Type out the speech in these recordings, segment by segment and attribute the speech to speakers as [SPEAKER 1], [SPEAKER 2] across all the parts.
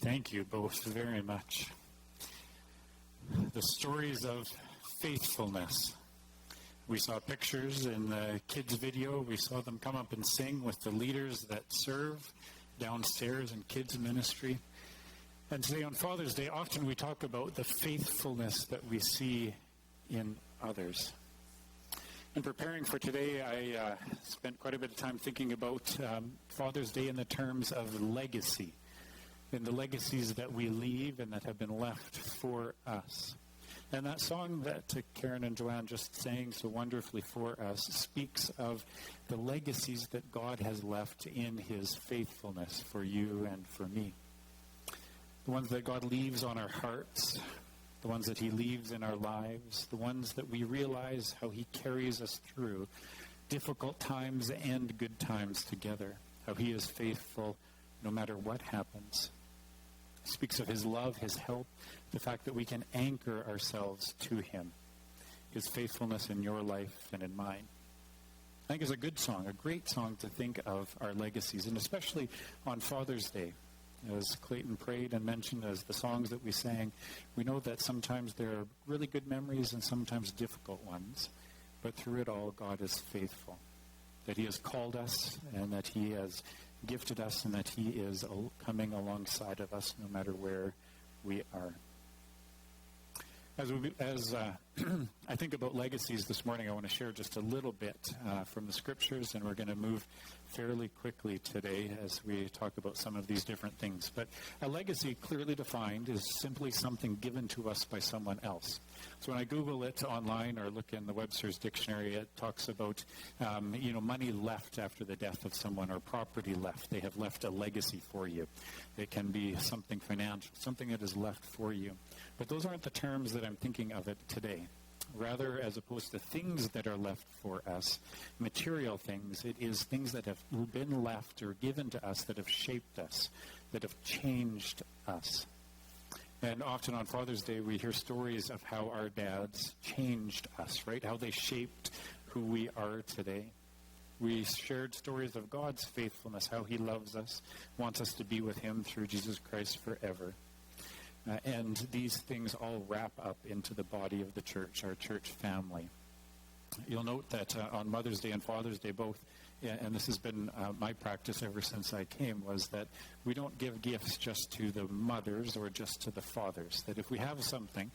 [SPEAKER 1] Thank you both very much. The stories of faithfulness. We saw pictures in the kids' video. We saw them come up and sing with the leaders that serve downstairs in kids' ministry. And today on Father's Day, often we talk about the faithfulness that we see in others. In preparing for today, I spent quite a bit of time thinking about Father's Day in the terms of legacy, and the legacies that we leave and that have been left for us. And that song that Karen and Joanne just sang so wonderfully for us speaks of the legacies that God has left in his faithfulness for you and for me. The ones that God leaves on our hearts, the ones that he leaves in our lives, the ones that we realize how he carries us through difficult times and good times together, how he is faithful no matter what happens. He speaks of his love, his help, the fact that we can anchor ourselves to him, his faithfulness in your life and in mine. I think it's a good song, a great song to think of our legacies, and especially on Father's Day. As Clayton prayed and mentioned, as the songs that we sang, we know that sometimes there are really good memories and sometimes difficult ones, but through it all, God is faithful, that he has called us and that he has gifted us and that he is coming alongside of us no matter where we are. As I think about legacies this morning, I want to share just a little bit from the scriptures, and we're going to move fairly quickly today as we talk about some of these different things. But a legacy, clearly defined, is simply something given to us by someone else. So when I Google it online or look in the Webster's dictionary, it talks about, money left after the death of someone or property left. They have left a legacy for you. It can be something financial, something that is left for you. But those aren't the terms that I'm thinking of it today. Rather, as opposed to things that are left for us, material things, it is things that have been left or given to us that have shaped us, that have changed us. And often on Father's Day, we hear stories of how our dads changed us, right? How they shaped who we are today. We shared stories of God's faithfulness, how he loves us, wants us to be with him through Jesus Christ forever. And these things all wrap up into the body of the church, our church family. You'll note that on Mother's Day and Father's Day both, and this has been my practice ever since I came, was that we don't give gifts just to the mothers or just to the fathers. That if we have something,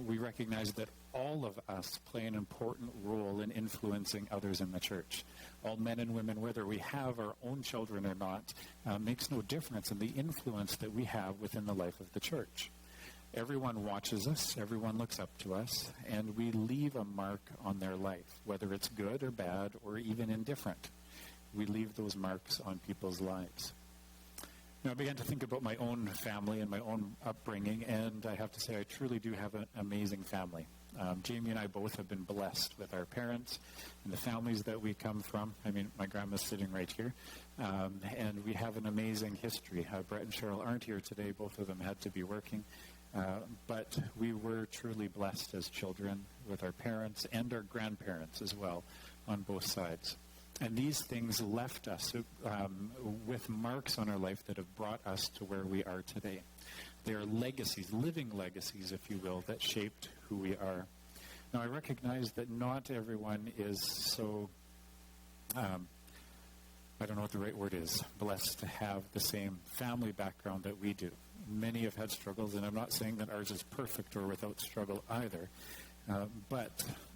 [SPEAKER 1] we recognize that all of us play an important role in influencing others in the church. All men and women, whether we have our own children or not, makes no difference in the influence that we have within the life of the church. Everyone watches us, everyone looks up to us, and we leave a mark on their life, whether it's good or bad or even indifferent. We leave those marks on people's lives. Now, I began to think about my own family and my own upbringing, and I have to say I truly do have an amazing family. Jamie and I both have been blessed with our parents and the families that we come from. I mean, my grandma's sitting right here. And we have an amazing history. Brett and Cheryl aren't here today. Both of them had to be working. But we were truly blessed as children with our parents and our grandparents as well on both sides. And these things left us with marks on our life that have brought us to where we are today. They are legacies, living legacies, if you will, that shaped who we are. Now, I recognize that not everyone is so, I don't know what the right word is, blessed to have the same family background that we do. Many have had struggles, and I'm not saying that ours is perfect or without struggle either. But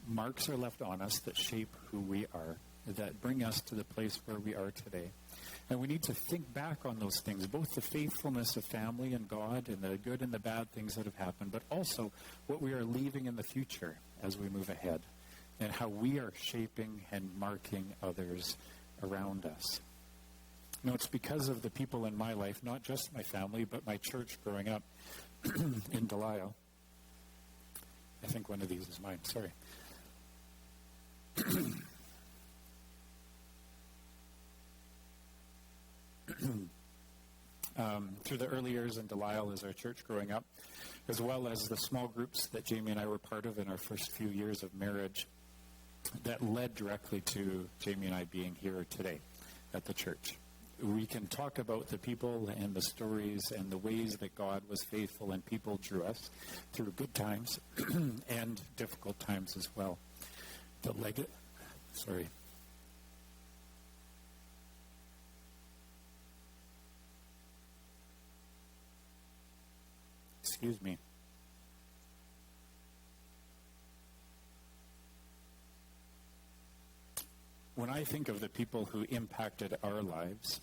[SPEAKER 1] marks are left on us that shape who we are, that bring us to the place where we are today. And we need to think back on those things, both the faithfulness of family and God and the good and the bad things that have happened, but also what we are leaving in the future as we move ahead and how we are shaping and marking others around us. You know, it's because of the people in my life, not just my family, but my church growing up in Delisle. I think one of these is mine, sorry. Through the early years in Delisle as our church growing up, as well as the small groups that Jamie and I were part of in our first few years of marriage, that led directly to Jamie and I being here today at the church. we can talk about the people and the stories and the ways that God was faithful and people drew us through good times and difficult times as well. Excuse me. When I think of the people who impacted our lives,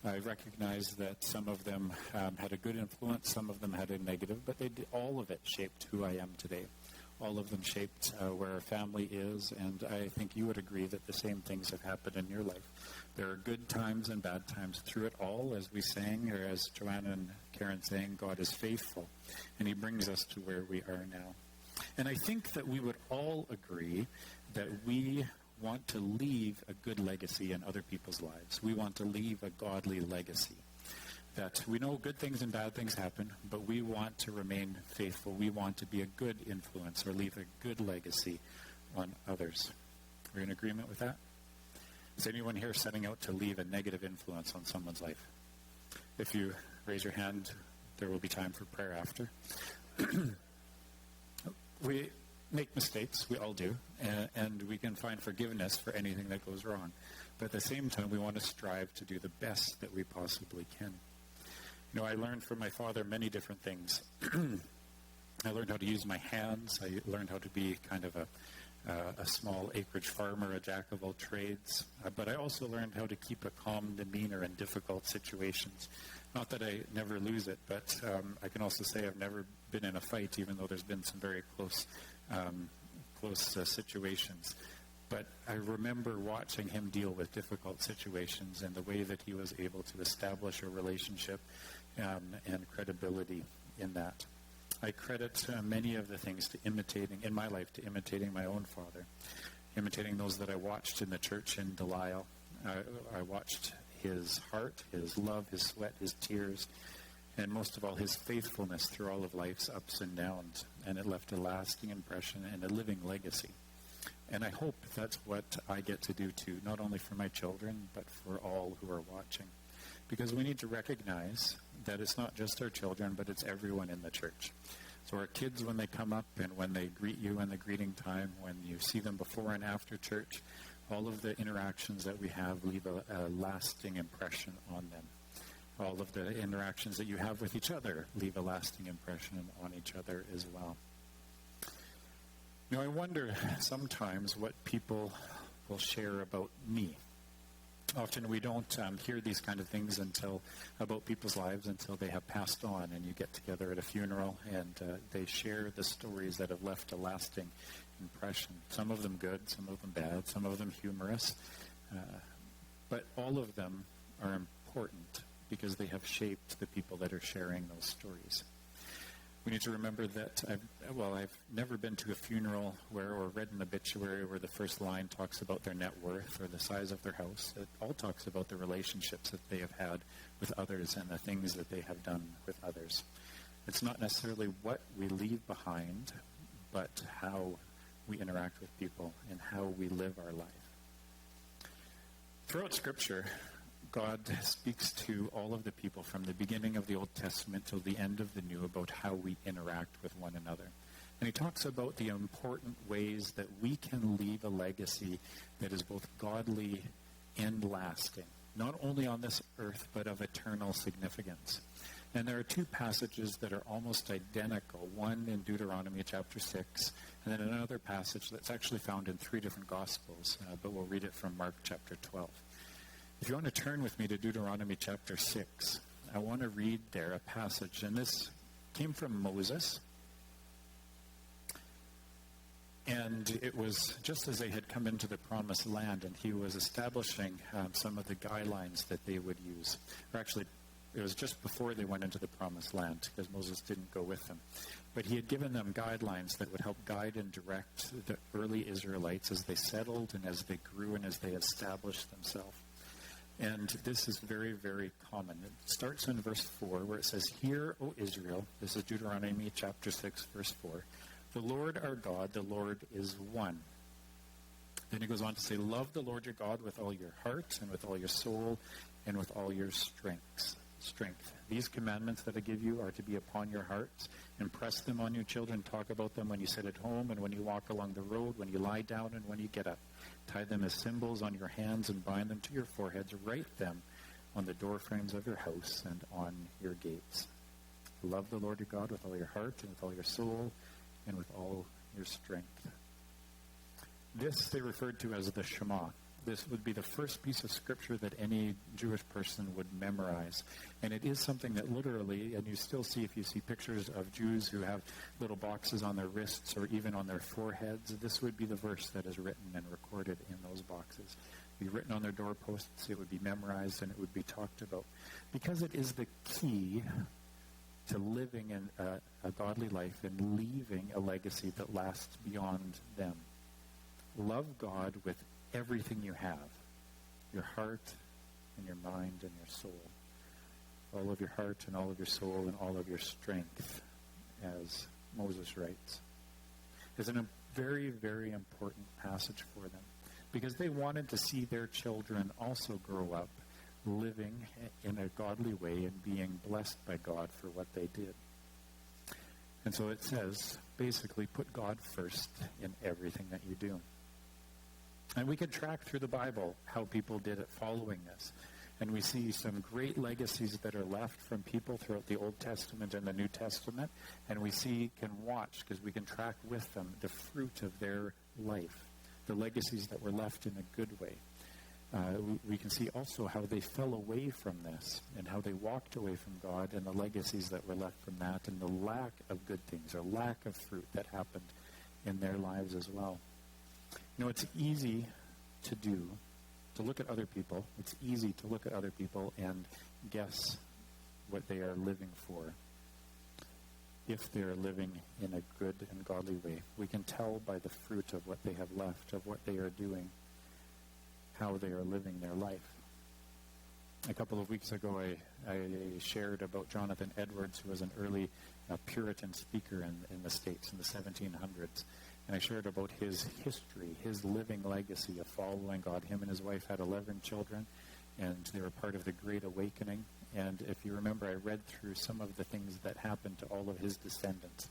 [SPEAKER 1] I recognize that some of them had a good influence, some of them had a negative, but all of it shaped who I am today. All of them shaped where our family is, and I think you would agree that the same things have happened in your life. There are good times and bad times through it all, as we sang, or as Joanna and Karen sang, God is faithful, and he brings us to where we are now. And I think that we would all agree that we want to leave a good legacy in other people's lives. We want to leave a godly legacy. That we know good things and bad things happen, but we want to remain faithful. We want to be a good influence or leave a good legacy on others. Are you in agreement with that? Is anyone here setting out to leave a negative influence on someone's life? If you raise your hand, there will be time for prayer after. We make mistakes, we all do, and we can find forgiveness for anything that goes wrong. But at the same time, we want to strive to do the best that we possibly can. You know, I learned from my father many different things. I learned how to use my hands. I learned how to be kind of a small acreage farmer, a jack of all trades. But I also learned how to keep a calm demeanor in difficult situations. Not that I never lose it, but I can also say I've never been in a fight, even though there's been some very close situations. But I remember watching him deal with difficult situations and the way that he was able to establish a relationship and credibility in that. I credit many of the things to imitating my own father, imitating those that I watched in the church in Delisle. I watched his heart, his love, his sweat, his tears, and most of all, his faithfulness through all of life's ups and downs. And it left a lasting impression and a living legacy. And I hope that's what I get to do too, not only for my children, but for all who are watching. Because we need to recognize that it's not just our children, but it's everyone in the church. So our kids, when they come up and when they greet you in the greeting time, when you see them before and after church, all of the interactions that we have leave a lasting impression on them. All of the interactions that you have with each other leave a lasting impression on each other as well. You know, I wonder sometimes what people will share about me. Often we don't hear these kind of things about people's lives until they have passed on, and you get together at a funeral and they share the stories that have left a lasting impression. Some of them good, some of them bad, some of them humorous. But all of them are important because they have shaped the people that are sharing those stories. We need to remember that I've never been to a funeral or read an obituary where the first line talks about their net worth or the size of their house. It all talks about the relationships that they have had with others and the things that they have done with others. It's not necessarily what we leave behind, but how we interact with people and how we live our life. Throughout Scripture, God speaks to all of the people from the beginning of the Old Testament till the end of the New about how we interact with one another. And he talks about the important ways that we can leave a legacy that is both godly and lasting, not only on this earth, but of eternal significance. And there are two passages that are almost identical, one in Deuteronomy chapter 6, and then another passage that's actually found in 3 different Gospels, but we'll read it from Mark chapter 12. If you want to turn with me to Deuteronomy chapter 6, I want to read there a passage, and this came from Moses. And it was just as they had come into the promised land, and he was establishing some of the guidelines that they would use. Or actually, it was just before they went into the promised land, because Moses didn't go with them. But he had given them guidelines that would help guide and direct the early Israelites as they settled and as they grew and as they established themselves. And this is very, very common. It starts in verse 4 where it says, "Hear, O Israel," this is Deuteronomy chapter 6, verse 4, "the Lord our God, the Lord is one." Then he goes on to say, "Love the Lord your God with all your heart and with all your soul and with all your strength. These commandments that I give you are to be upon your hearts. Impress them on your children. Talk about them when you sit at home and when you walk along the road, when you lie down and when you get up. Tie them as symbols on your hands and bind them to your foreheads. Write them on the doorframes of your house and on your gates. Love the Lord your God with all your heart and with all your soul and with all your strength. This they referred to as the Shema. This would be the first piece of scripture that any Jewish person would memorize. And it is something that literally, and you still see if you see pictures of Jews who have little boxes on their wrists or even on their foreheads, this would be the verse that is written and recorded in those boxes. It would be written on their doorposts, it would be memorized, and it would be talked about. Because it is the key to living in a godly life and leaving a legacy that lasts beyond them. Love God with everything you have, your heart and your mind and your soul. All of your heart and all of your soul and all of your strength, as Moses writes. It's a very, very important passage for them because they wanted to see their children also grow up living in a godly way and being blessed by God for what they did. And so it says, basically, put God first in everything that you do. And we could track through the Bible how people did it following this. And we see some great legacies that are left from people throughout the Old Testament and the New Testament. And we can watch, because we can track with them, the fruit of their life, the legacies that were left in a good way. We can see also how they fell away from this and how they walked away from God and the legacies that were left from that and the lack of good things or lack of fruit that happened in their lives as well. You know, it's easy to look at other people. It's easy to look at other people and guess what they are living for. If they're living in a good and godly way, we can tell by the fruit of what they have left, of what they are doing, how they are living their life. A couple of weeks ago, I shared about Jonathan Edwards, who was an early Puritan speaker in the States in the 1700s. And I shared about his history, his living legacy of following God. Him and his wife had 11 children, and they were part of the Great Awakening. And if you remember, I read through some of the things that happened to all of his descendants,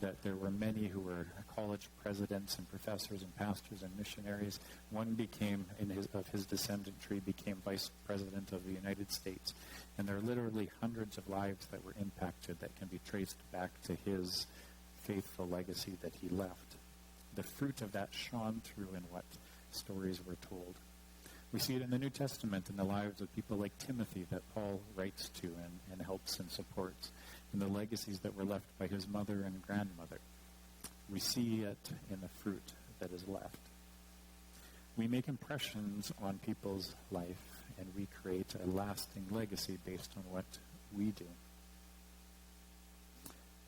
[SPEAKER 1] that there were many who were college presidents and professors and pastors and missionaries. One became, of his descendant tree, became vice president of the United States. And there are literally hundreds of lives that were impacted that can be traced back to his faithful legacy that he left. The fruit of that shone through in what stories were told. We see it in the New Testament in the lives of people like Timothy that Paul writes to and helps and supports, and the legacies that were left by his mother and grandmother. We see it in the fruit that is left. We make impressions on people's life, and we create a lasting legacy based on what we do.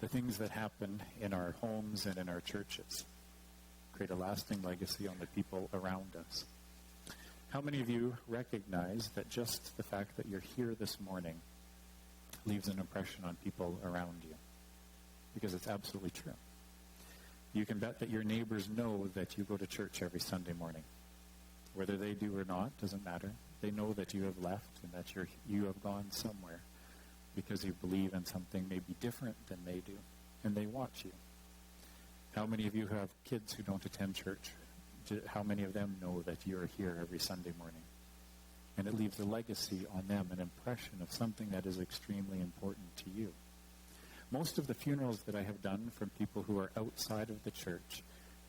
[SPEAKER 1] The things that happen in our homes and in our churches create a lasting legacy on the people around us. How many of you recognize that just the fact that you're here this morning leaves an impression on people around you? Because it's absolutely true. You can bet that your neighbors know that you go to church every Sunday morning. Whether they do or not, doesn't matter. They know that you have left and that you have gone somewhere because you believe in something maybe different than they do, and they watch you. How many of you have kids who don't attend church? How many of them know that you're here every Sunday morning? And it leaves a legacy on them, an impression of something that is extremely important to you. Most of the funerals that I have done from people who are outside of the church,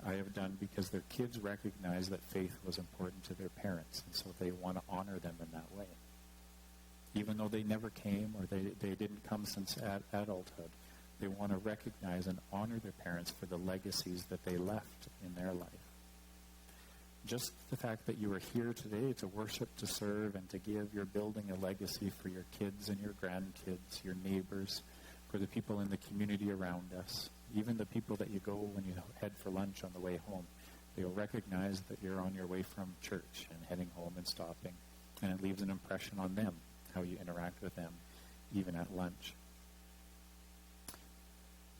[SPEAKER 1] I have done because their kids recognize that faith was important to their parents, and so they want to honor them in that way. Even though they never came or they didn't come since adulthood, they want to recognize and honor their parents for the legacies that they left in their life. Just the fact that you are here today to worship, to serve, and to give, you're building a legacy for your kids and your grandkids, your neighbors, for the people in the community around us, even the people that you go when you head for lunch on the way home. They'll recognize that you're on your way from church and heading home and stopping, and it leaves an impression on them, how you interact with them, even at lunch.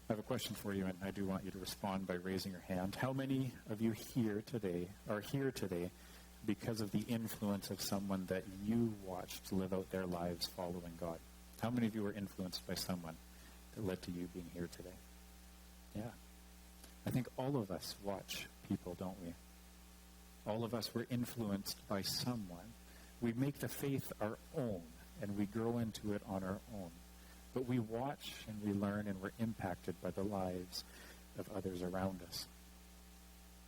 [SPEAKER 1] I have a question for you, and I do want you to respond by raising your hand. How many of you are here today because of the influence of someone that you watched live out their lives following God? How many of you were influenced by someone that led to you being here today? Yeah. I think all of us watch people, don't we? All of us were influenced by someone. We make the faith our own, and we grow into it on our own. But we watch and we learn, and we're impacted by the lives of others around us.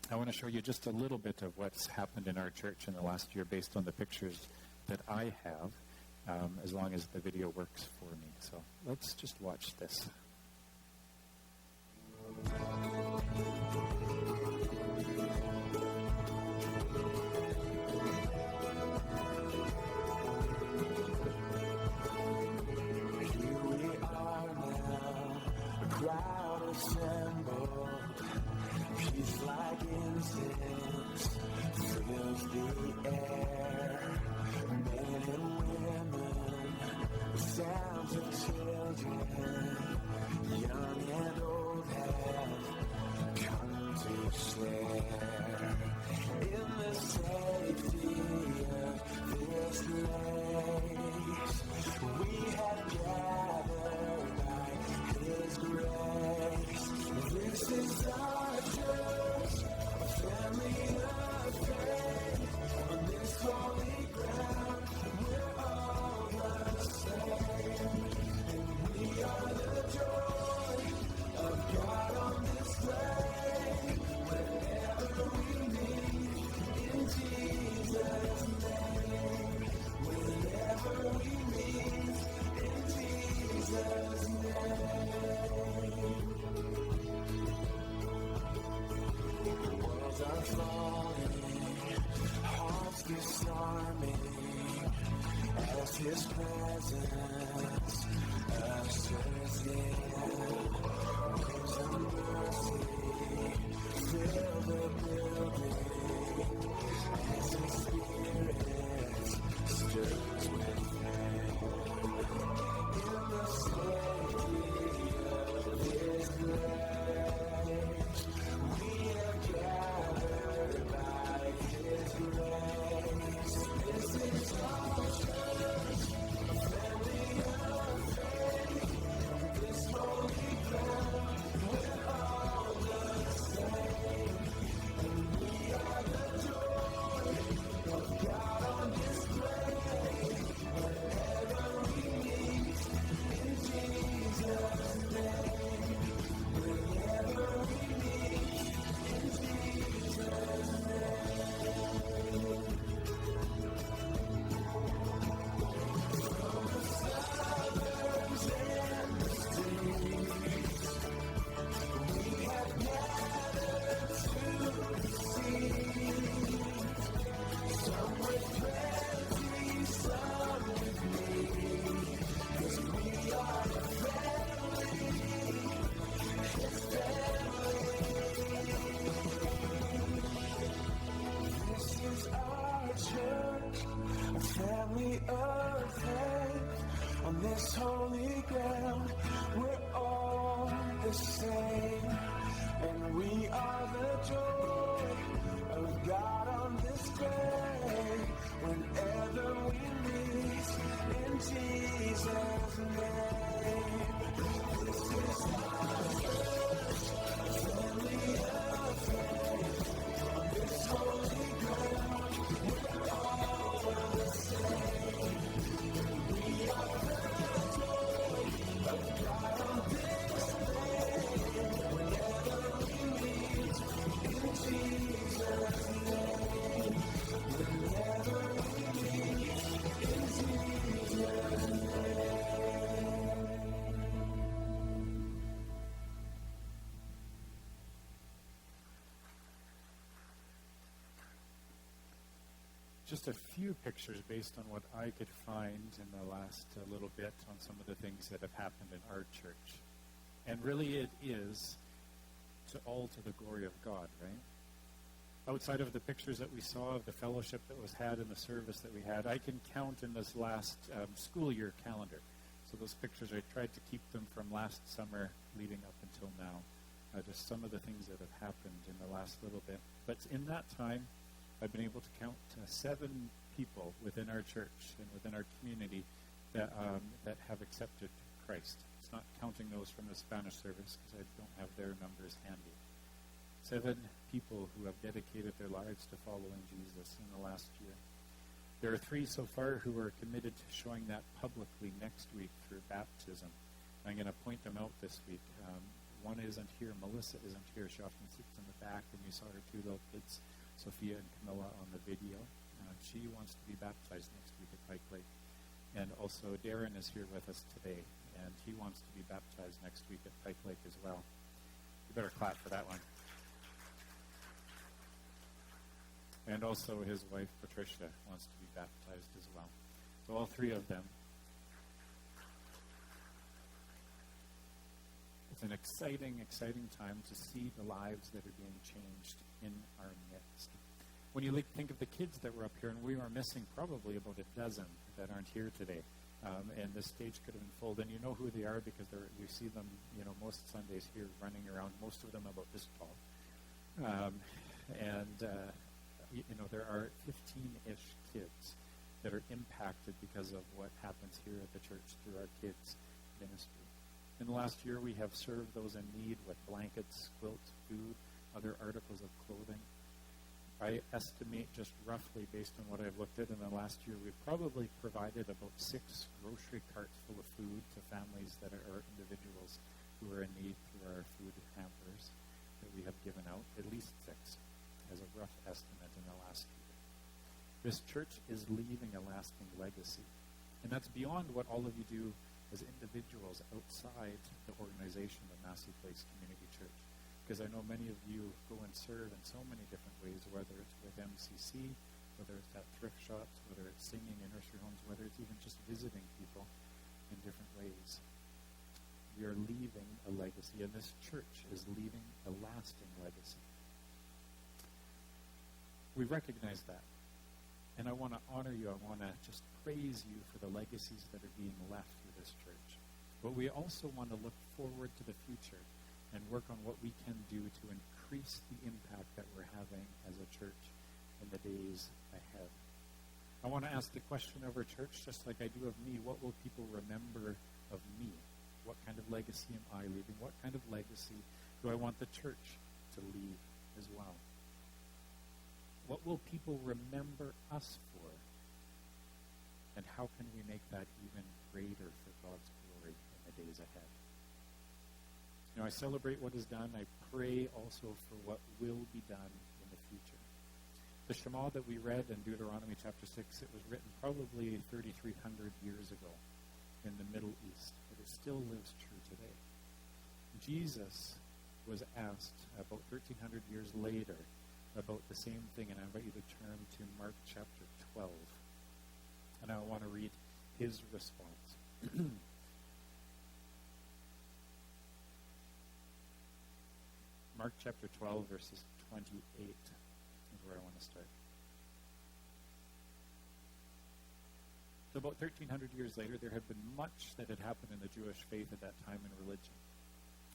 [SPEAKER 1] I want to show you just a little bit of what's happened in our church in the last year based on the pictures that I have, as long as the video works for me. So let's just watch this.
[SPEAKER 2] Assembled, peace like incense fills the air. Men and women, the sounds of children, young and old have come to share in the safety of this place. We have gathered by His grace. This is our church, a family of faith. On this holy ground, we're all the same. And we are the joy of God on display. Whenever we meet, in Jesus' name. Whenever we meet, in Jesus' name. Walls are falling, hearts disarming, as His presence ushers in. Waves of mercy fill the building, as His Spirit stirs within. In the safety of His grace, we have gathered by His grace. This is our church, a family of faith. On this holy ground, we're all the same. And we are the joy of God on display. Whenever we meet, in Jesus' name. Whenever we meet, in Jesus' name. From the suburbs and the streets, we have gathered to receive. Some with plenty, some with need. 'Cause we are the family, His family. This is our church, a family of faith. On this holy ground, we're all the same. And we are the joy of God on display. Whenever we meet, in Jesus' name. This is our church, a family of faith. On this holy ground, we're all the same. We are the joy of God on display. Whenever we meet, in Jesus' name. Whenever we meet, in Jesus' name.
[SPEAKER 1] Just a few pictures based on what I could find in the last little bit on some of the things that have happened in our church. And really it is all to the glory of God, right? Outside of the pictures that we saw of the fellowship that was had in the service that we had, I can count in this last school year calendar. So those pictures, I tried to keep them from last summer leading up until now. Just some of the things that have happened in the last little bit. But in that time, I've been able to count 7 people within our church and within our community that have accepted Christ. It's not counting those from the Spanish service because I don't have their numbers handy. 7 people who have dedicated their lives to following Jesus in the last year. There are 3 so far who are committed to showing that publicly next week through baptism. I'm going to point them out this week. One isn't here. Melissa isn't here. She often sits in the back, and you saw her 2 little kids, Sophia and Camilla, on the video. She wants to be baptized next week at Pike Lake. And also Darren is here with us today, and he wants to be baptized next week at Pike Lake as well. You better clap for that one. And also his wife, Patricia, wants to be baptized as well. So all 3 of them. It's an exciting, exciting time to see the lives that are being changed in our midst. When you think of the kids that were up here, and we are missing probably about a dozen that aren't here today, and the stage could have been full, and you know who they are because you see them, most Sundays here running around, most of them about this tall. There are 15-ish kids that are impacted because of what happens here at the church through our kids' ministry. In the last year, we have served those in need with blankets, quilts, food, other articles of clothing. I estimate just roughly, based on what I've looked at in the last year, we've probably provided about 6 grocery carts full of food to families that are individuals who are in need through our food hampers that we have given out, at least 6, as a rough estimate in the last year. This church is leaving a lasting legacy. And that's beyond what all of you do as individuals outside the organization of Massey Place Community Church. Because I know many of you go and serve in so many different ways, whether it's with MCC, whether it's at thrift shops, whether it's singing in nursery homes, whether it's even just visiting people in different ways. We are leaving a legacy, and this church is leaving a lasting legacy. We recognize that. And I want to honor you. I want to just praise you for the legacies that are being left through this church. But we also want to look forward to the future and work on what we can do to increase the impact that we're having as a church in the days ahead. I want to ask the question of our church, just like I do of me, what will people remember of me? What kind of legacy am I leaving? What kind of legacy do I want the church to leave as well? What will people remember us for? And how can we make that even greater for God's glory in the days ahead? I celebrate what is done. I pray also for what will be done in the future. The Shema that we read in Deuteronomy chapter 6, it was written probably 3,300 years ago in the Middle East, but it still lives true today. Jesus was asked about 1,300 years later about the same thing, and I invite you to turn to Mark chapter 12. And I want to read his response. Mark chapter 12, verses 28 is where I want to start. So about 1,300 years later, there had been much that had happened in the Jewish faith at that time in religion.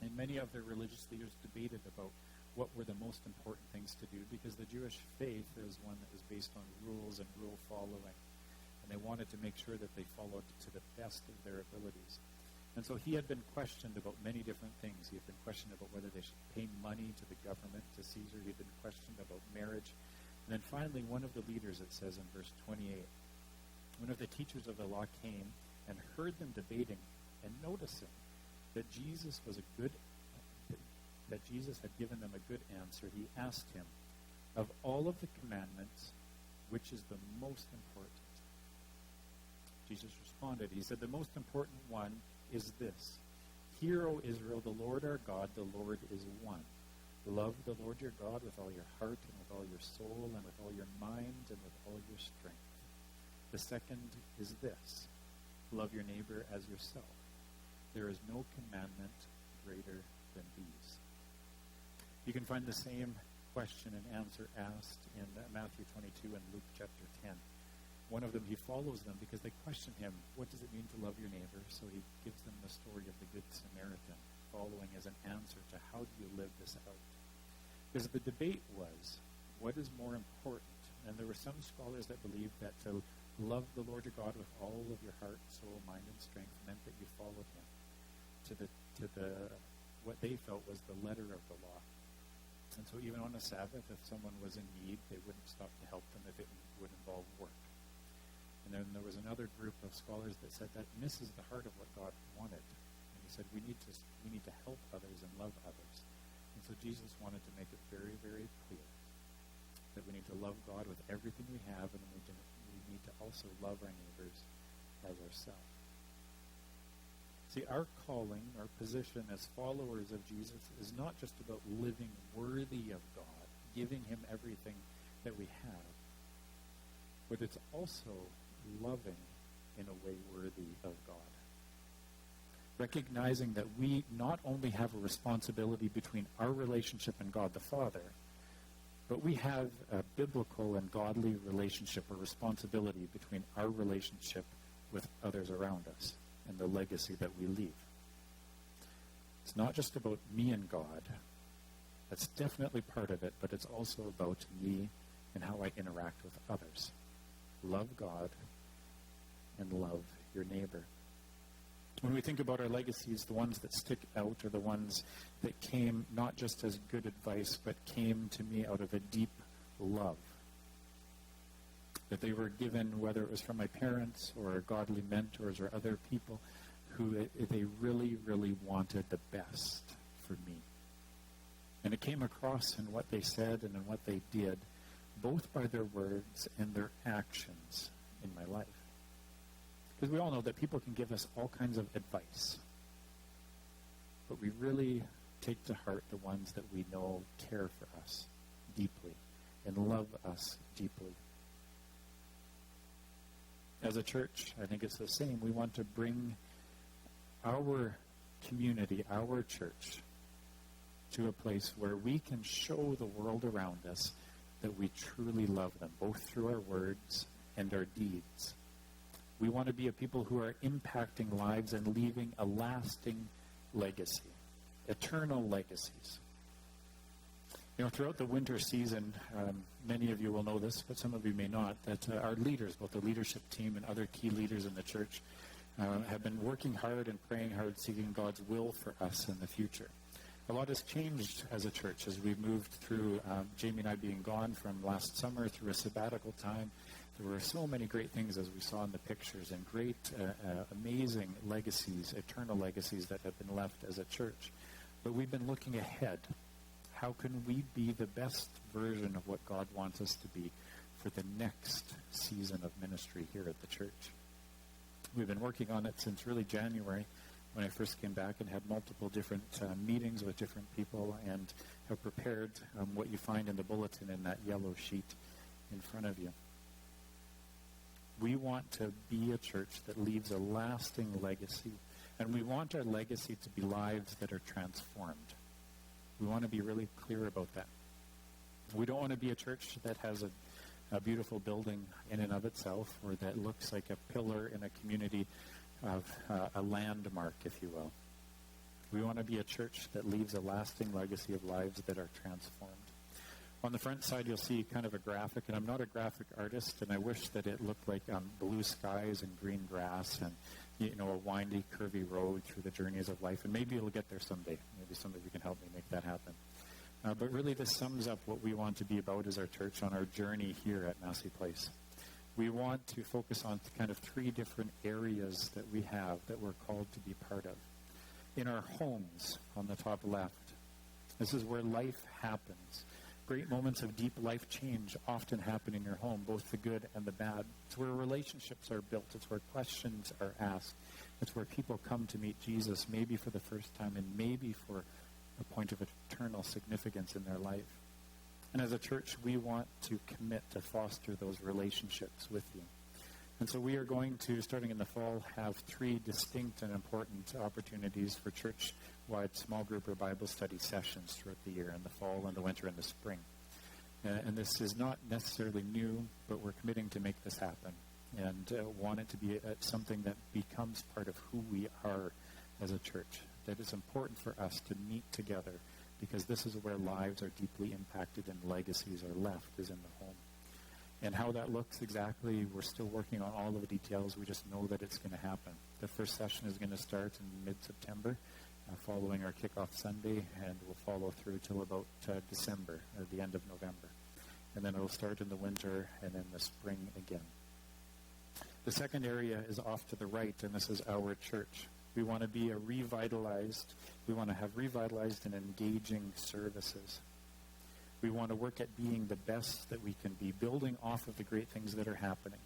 [SPEAKER 1] And many of their religious leaders debated about what were the most important things to do, because the Jewish faith is one that was based on rules and rule following. And they wanted to make sure that they followed to the best of their abilities. And so he had been questioned about many different things. He had been questioned about whether they should pay money to the government, to Caesar. He had been questioned about marriage. And then finally, one of the leaders, it says in verse 28, one of the teachers of the law came and heard them debating, and noticing that Jesus had given them a good answer, he asked him, of all of the commandments, which is the most important? Jesus responded. He said, the most important one is this. Hear, O Israel, the Lord our God, the Lord is one. Love the Lord your God with all your heart and with all your soul and with all your mind and with all your strength. The second is this. Love your neighbor as yourself. There is no commandment greater than these. You can find the same question and answer asked in Matthew 22 and Luke chapter 10. One of them, he follows them because they question him, what does it mean to love your neighbor? So he gives them the story of the Good Samaritan, following as an answer to how do you live this out? Because the debate was, what is more important? And there were some scholars that believed that to love the Lord your God with all of your heart, soul, mind, and strength meant that you followed him to the what they felt was the letter of the law. And so even on a Sabbath, if someone was in need, they wouldn't stop to help them if it would involve work. And then there was another group of scholars that said that misses the heart of what God wanted. And he said we need to help others and love others. And so Jesus wanted to make it very, very clear that we need to love God with everything we have, and we need to also love our neighbors as ourselves. See, our calling, our position as followers of Jesus is not just about living worthy of God, giving him everything that we have, but it's also loving in a way worthy of God. Recognizing that we not only have a responsibility between our relationship and God the Father, but we have a biblical and godly relationship or responsibility between our relationship with others around us and the legacy that we leave. It's not just about me and God. That's definitely part of it, but it's also about me and how I interact with others. Love God and love your neighbor. When we think about our legacies, the ones that stick out are the ones that came not just as good advice, but came to me out of a deep love. That they were given, whether it was from my parents or godly mentors or other people, who they really, really wanted the best for me. And it came across in what they said and in what they did, both by their words and their actions in my life. Because we all know that people can give us all kinds of advice, but we really take to heart the ones that we know care for us deeply and love us deeply. As a church, I think it's the same. We want to bring our community, our church, to a place where we can show the world around us that we truly love them, both through our words and our deeds. We want to be a people who are impacting lives and leaving a lasting legacy, eternal legacies. You know, throughout the winter season, many of you will know this, but some of you may not, that our leaders, both the leadership team and other key leaders in the church, have been working hard and praying hard, seeking God's will for us in the future. A lot has changed as a church as we've moved through, Jamie and I being gone from last summer through a sabbatical time. There were so many great things, as we saw in the pictures, and great, amazing legacies, eternal legacies that have been left as a church. But we've been looking ahead. How can we be the best version of what God wants us to be for the next season of ministry here at the church? We've been working on it since really January, when I first came back, and had multiple different meetings with different people, and have prepared what you find in the bulletin in that yellow sheet in front of you. We want to be a church that leaves a lasting legacy, and we want our legacy to be lives that are transformed. We want to be really clear about that. We don't want to be a church that has a beautiful building in and of itself, or that looks like a pillar in a community of a landmark, if you will. We want to be a church that leaves a lasting legacy of lives that are transformed. On the front side, you'll see kind of a graphic, and I'm not a graphic artist, and I wish that it looked like blue skies and green grass and, you know, a windy, curvy road through the journeys of life, and maybe it'll get there someday. Maybe some of you can help me make that happen. But really, this sums up what we want to be about as our church on our journey here at Massey Place. We want to focus on kind of three different areas that we have that we're called to be part of. In our homes, on the top left, this is where life happens. Great moments of deep life change often happen in your home, both the good and the bad. It's where relationships are built. It's where questions are asked. It's where people come to meet Jesus, maybe for the first time and maybe for a point of eternal significance in their life. And as a church, we want to commit to foster those relationships with you. And so we are going to, starting in the fall, have three distinct and important opportunities for church-wide small group or Bible study sessions throughout the year, in the fall and the winter and the spring. And this is not necessarily new, but we're committing to make this happen and want it to be something that becomes part of who we are as a church, that it's important for us to meet together, because this is where lives are deeply impacted and legacies are left, is in the home. And how that looks exactly, we're still working on all of the details. We just know that it's going to happen. The first session is going to start in mid-September, following our kickoff Sunday, and will follow through till about December, or the end of November. And then it'll start in the winter and then the spring again. The second area is off to the right, and this is our church. We want to be we want to have revitalized and engaging services. We want to work at being the best that we can be, building off of the great things that are happening.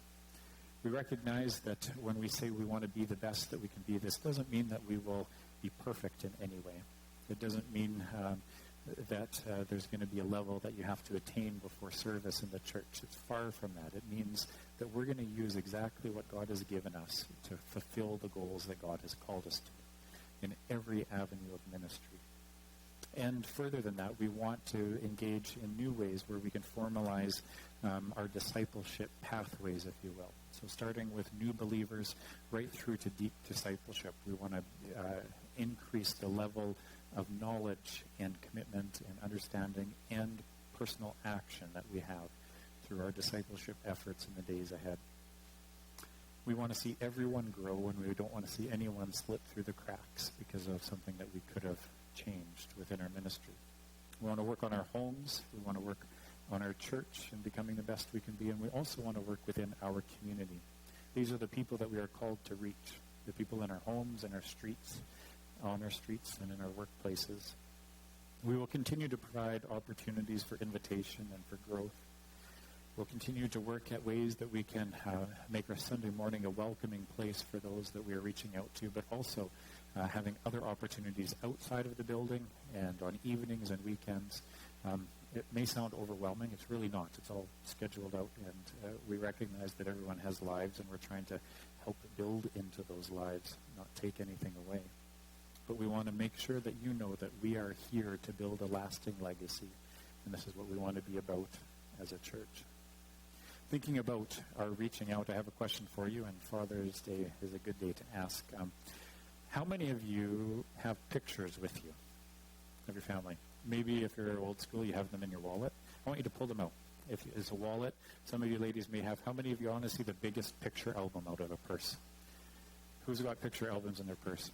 [SPEAKER 1] We recognize that when we say we want to be the best that we can be, this doesn't mean that we will be perfect in any way. It doesn't mean that there's going to be a level that you have to attain before service in the church. It's far from that. It means that we're going to use exactly what God has given us to fulfill the goals that God has called us to in every avenue of ministry. And further than that, we want to engage in new ways where we can formalize our discipleship pathways, if you will. So starting with new believers right through to deep discipleship. We want to increase the level of knowledge and commitment and understanding and personal action that we have through our discipleship efforts in the days ahead. We want to see everyone grow, and we don't want to see anyone slip through the cracks because of something that we could have changed within our ministry. We want to work on our homes. We want to work on our church and becoming the best we can be. And we also want to work within our community. These are the people that we are called to reach, the people in our homes, in our streets, on our streets, and in our workplaces. We will continue to provide opportunities for invitation and for growth. We'll continue to work at ways that we can make our Sunday morning a welcoming place for those that we are reaching out to, but also having other opportunities outside of the building and on evenings and weekends. It may sound overwhelming. It's really not. It's all scheduled out, and we recognize that everyone has lives, and we're trying to help build into those lives, not take anything away. But we want to make sure that you know that we are here to build a lasting legacy, and this is what we want to be about as a church. Thinking about our reaching out, I have a question for you, and Father's Day is a good day to ask. How many of you have pictures with you of your family? Maybe if you're old school, you have them in your wallet. I want you to pull them out. If it's a wallet, some of you ladies may have. How many of you want to see the biggest picture album out of a purse? Who's got picture albums in their purse?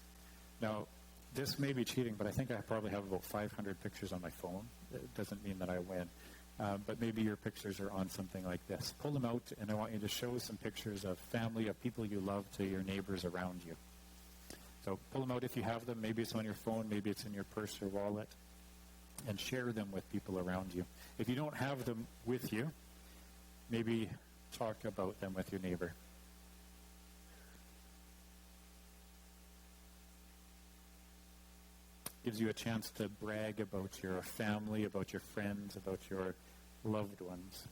[SPEAKER 1] Now, this may be cheating, but I think I probably have about 500 pictures on my phone. It doesn't mean that I win. But maybe your pictures are on something like this. Pull them out, and I want you to show some pictures of family, of people you love, to your neighbors around you. So pull them out if you have them. Maybe it's on your phone. Maybe it's in your purse or wallet. And share them with people around you. If you don't have them with you, maybe talk about them with your neighbor. Gives you a chance to brag about your family, about your friends, about your loved ones.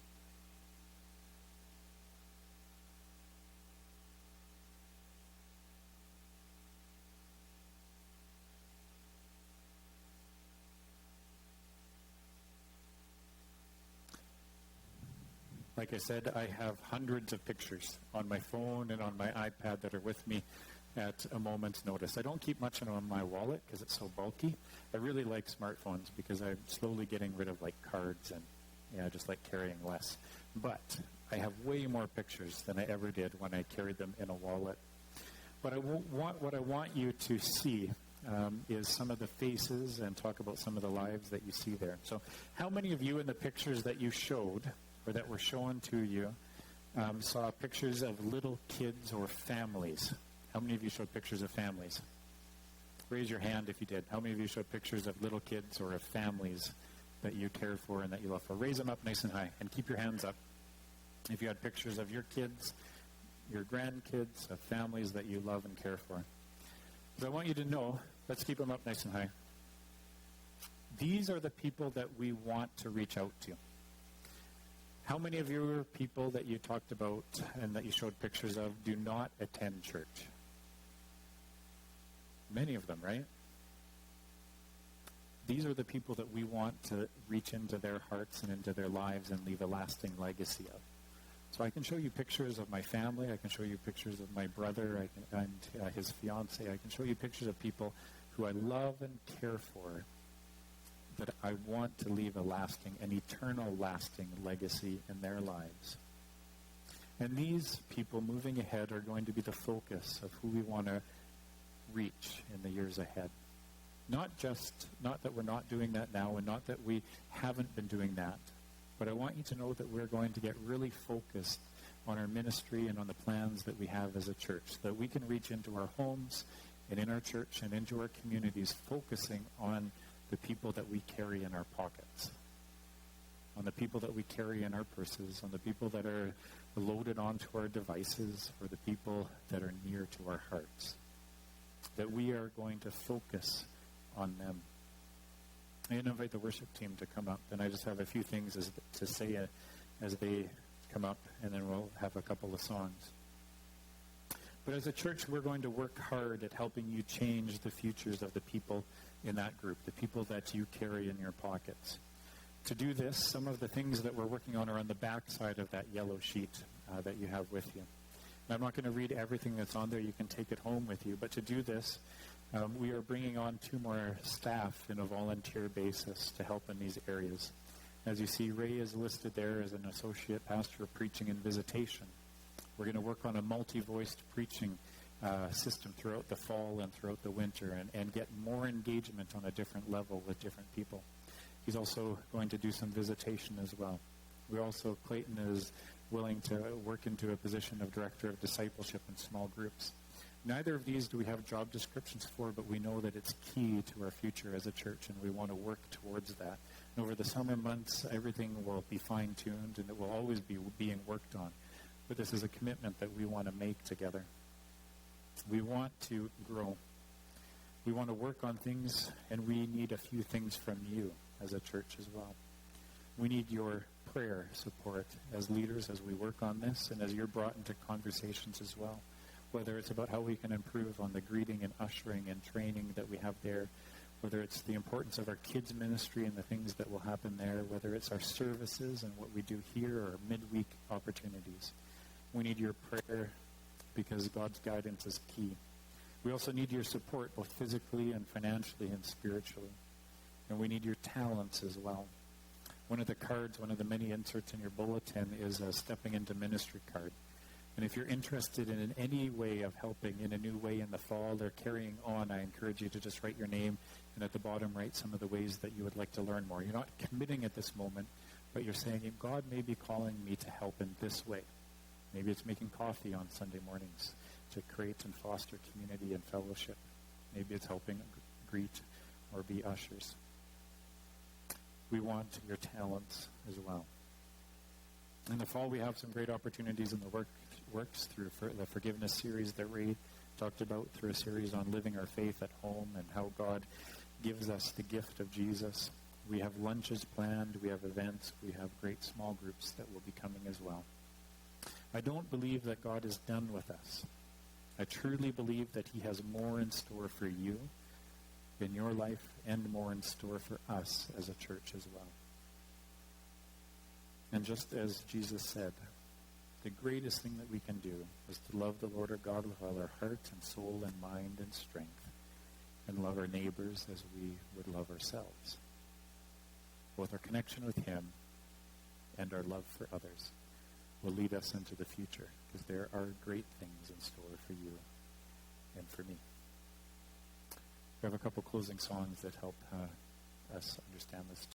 [SPEAKER 1] Like I said, I have hundreds of pictures on my phone and on my iPad that are with me at a moment's notice. I don't keep much on my wallet because it's so bulky. I really like smartphones because I'm slowly getting rid of like cards and I just like carrying less. But I have way more pictures than I ever did when I carried them in a wallet. What I want you to see is some of the faces and talk about some of the lives that you see there. So how many of you in the pictures that you showed or that were shown to you saw pictures of little kids or families? How many of you showed pictures of families? Raise your hand if you did. How many of you showed pictures of little kids or of families that you cared for and that you love for? Raise them up nice and high and keep your hands up. If you had pictures of your kids, your grandkids, of families that you love and care for. So I want you to know, let's keep them up nice and high. These are the people that we want to reach out to. How many of your people that you talked about and that you showed pictures of do not attend church? Many of them, right? These are the people that we want to reach into their hearts and into their lives and leave a lasting legacy of. So I can show you pictures of my family. I can show you pictures of my brother and his fiance. I can show you pictures of people who I love and care for, that I want to leave a lasting, an eternal lasting legacy in their lives. And these people moving ahead are going to be the focus of who we want to reach in the years ahead. Not that we're not doing that now, and not that we haven't been doing that, but I want you to know that we're going to get really focused on our ministry and on the plans that we have as a church, so that we can reach into our homes and in our church and into our communities, focusing on the people that we carry in our pockets, on the people that we carry in our purses, on the people that are loaded onto our devices, or the people that are near to our hearts. That we are going to focus on them. I invite the worship team to come up, and I just have a few things to say as they come up, and then we'll have a couple of songs. But as a church, we're going to work hard at helping you change the futures of the people in that group, the people that you carry in your pockets. To do this, some of the things that we're working on are on the back side of that yellow sheet that you have with you. And I'm not going to read everything that's on there. You can take it home with you. But to do this, we are bringing on 2 more staff in a volunteer basis to help in these areas. As you see, Ray is listed there as an associate pastor of preaching and visitation. We're going to work on a multi-voiced preaching system throughout the fall and throughout the winter, and get more engagement on a different level with different people. He's also going to do some visitation as well. Clayton is willing to work into a position of director of discipleship in small groups. Neither of these do we have job descriptions for, but we know that it's key to our future as a church, and we want to work towards that. And over the summer months, everything will be fine-tuned, and it will always be being worked on. But this is a commitment that we want to make together. We want to grow. We want to work on things, and we need a few things from you as a church as well. We need your prayer support as leaders as we work on this, and as you're brought into conversations as well, whether it's about how we can improve on the greeting and ushering and training that we have there, whether it's the importance of our kids ministry and the things that will happen there, whether it's our services and what we do here, or midweek opportunities. We need your prayer because God's guidance is key. We also need your support both physically and financially and spiritually. And we need your talents as well. One of the many inserts in your bulletin is a Stepping into Ministry card. And if you're interested in any way of helping in a new way in the fall or carrying on, I encourage you to just write your name, and at the bottom write some of the ways that you would like to learn more. You're not committing at this moment, but you're saying, God may be calling me to help in this way. Maybe it's making coffee on Sunday mornings to create and foster community and fellowship. Maybe it's helping greet or be ushers. We want your talents as well. In the fall, we have some great opportunities in the works through the forgiveness series that Ray talked about, through a series on living our faith at home and how God gives us the gift of Jesus. We have lunches planned, we have events, we have great small groups that will be coming as well. I don't believe that God is done with us. I truly believe that he has more in store for you in your life, and more in store for us as a church as well. And just as Jesus said, the greatest thing that we can do is to love the Lord our God with all our heart and soul and mind and strength, and love our neighbors as we would love ourselves. Both our connection with him and our love for others will lead us into the future, because there are great things in store for you and for me. We have a couple closing songs that help us understand this.